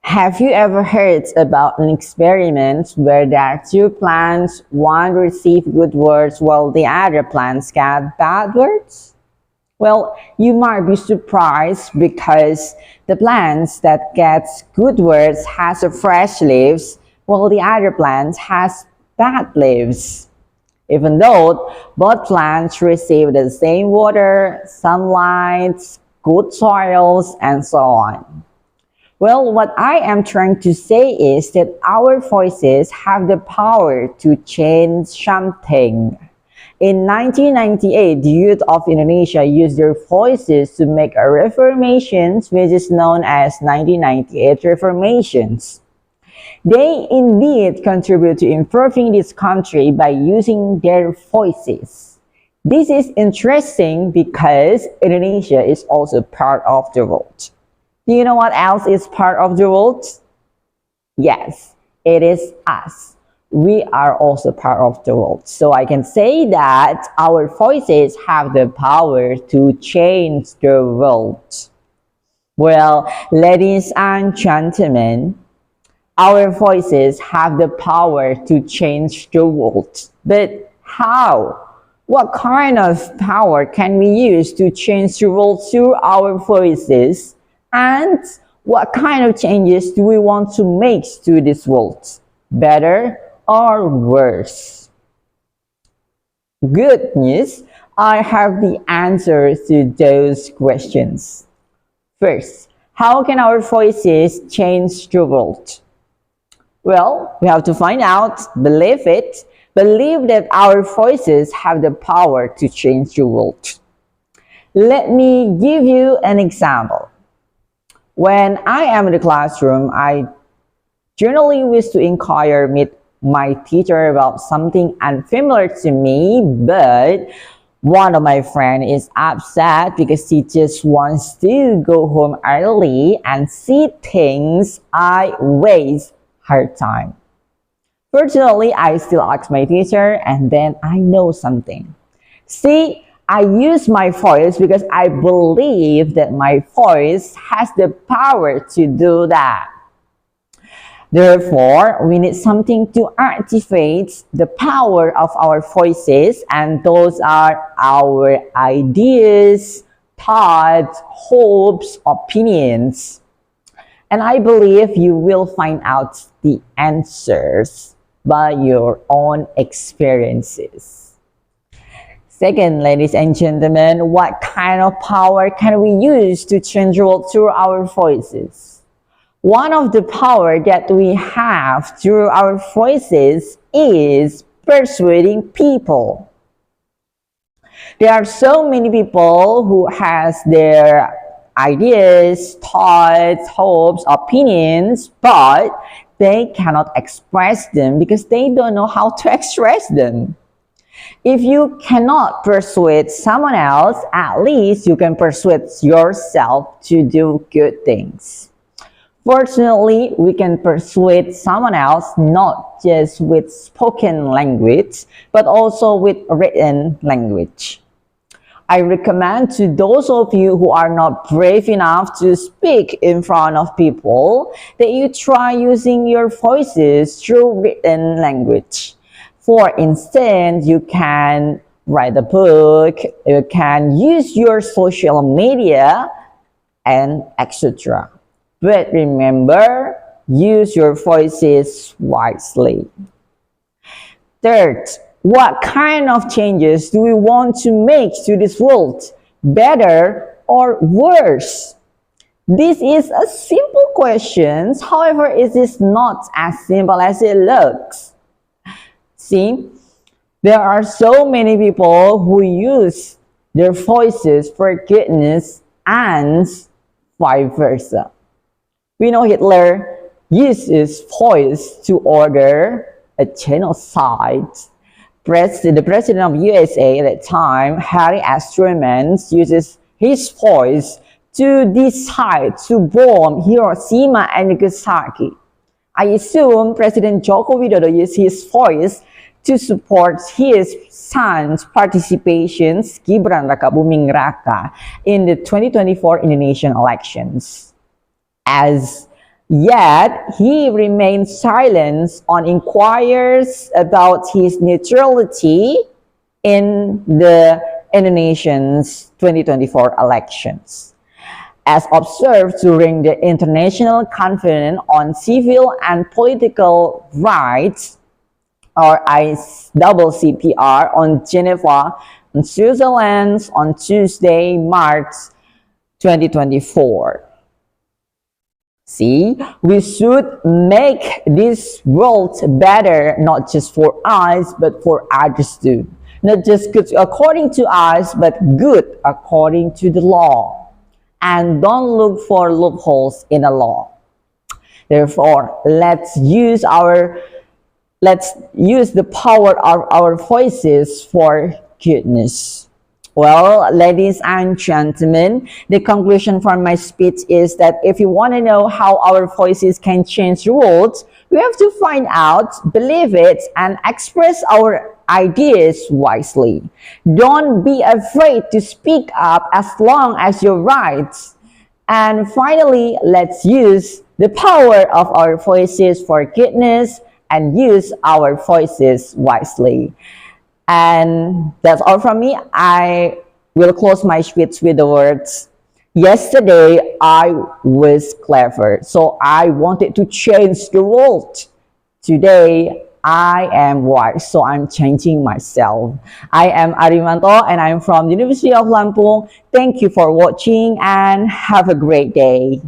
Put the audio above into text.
Have you ever heard about an experiment where there are two plants, one received good words while the other plants got bad words? Well, you might be surprised because the plants that gets good words has a fresh leaves while the other plants has bad leaves. Even though both plants receive the same water, sunlight, good soils, and so on. Well, what I am trying to say is that our voices have the power to change something. In 1998, the youth of Indonesia used their voices to make a reformation, which is known as 1998 reformations. They indeed contribute to improving this country by using their voices. This is interesting because Indonesia is also part of the world. Do you know what else is part of the world? Yes, it is us. We are also part of the world. So I can say that our voices have the power to change the world. Well, ladies and gentlemen, our voices have the power to change the world. But how? What kind of power can we use to change the world through our voices? And what kind of changes do we want to make to this world? Better or worse? Good news, I have the answer to those questions. First, how can our voices change the world? Well, we have to find out, believe it, believe that our voices have the power to change the world. Let me give you an example. When I am in the classroom, I generally wish to inquire with my teacher about something unfamiliar to me, but one of my friends is upset because she just wants to go home early and she thinks I waste her time. Fortunately, I still ask my teacher and then I know something. See, I use my voice because I believe that my voice has the power to do that. Therefore, we need something to activate the power of our voices, and those are our ideas, thoughts, hopes, opinions. And I believe you will find out the answers by your own experiences. Second, ladies and gentlemen, what kind of power can we use to change the world through our voices? One of the power that we have through our voices is persuading people. There are so many people who has their ideas, thoughts, hopes, opinions, but they cannot express them because they don't know how to express them. If you cannot persuade someone else, at least you can persuade yourself to do good things. Fortunately, we can persuade someone else not just with spoken language, but also with written language. I recommend to those of you who are not brave enough to speak in front of people that you try using your voices through written language. For instance, you can write a book, you can use your social media, and etc. But remember, use your voices wisely. Third, what kind of changes do we want to make to this world? Better or worse? This is a simple question, however, it is not as simple as it looks. See, there are so many people who use their voices for goodness and vice versa. We know Hitler used his voice to order a genocide. The president of USA at that time, Harry S. Truman, uses his voice to decide to bomb Hiroshima and Nagasaki. I assume President Joko Widodo used his voice to support his son's participation, Gibran Rakabuming Raka, in the 2024 Indonesian elections. As Yet he remains silent on inquiries about his neutrality in the Indonesian's 2024 elections. As observed during the International Conference on Civil and Political Rights, or ICCPR, on Geneva, in Switzerland on Tuesday, March 2024. See, we should make this world better, not just for us, but for others too. Not just good according to us, but good according to the law. And don't look for loopholes in the law. Therefore, let's use the power of our voices for goodness. Well, ladies and gentlemen, the conclusion from my speech is that if you want to know how our voices can change the world, we have to find out, believe it, and express our ideas wisely. Don't be afraid to speak up as long as you're right. And finally, let's use the power of our voices for goodness and use our voices wisely. And that's all from me. I will close my speech with the words, yesterday I was clever, so I wanted to change the world. Today I am wise, so I'm changing myself. I am Arimanto and I'm from the University of Lampung. Thank you for watching and have a great day.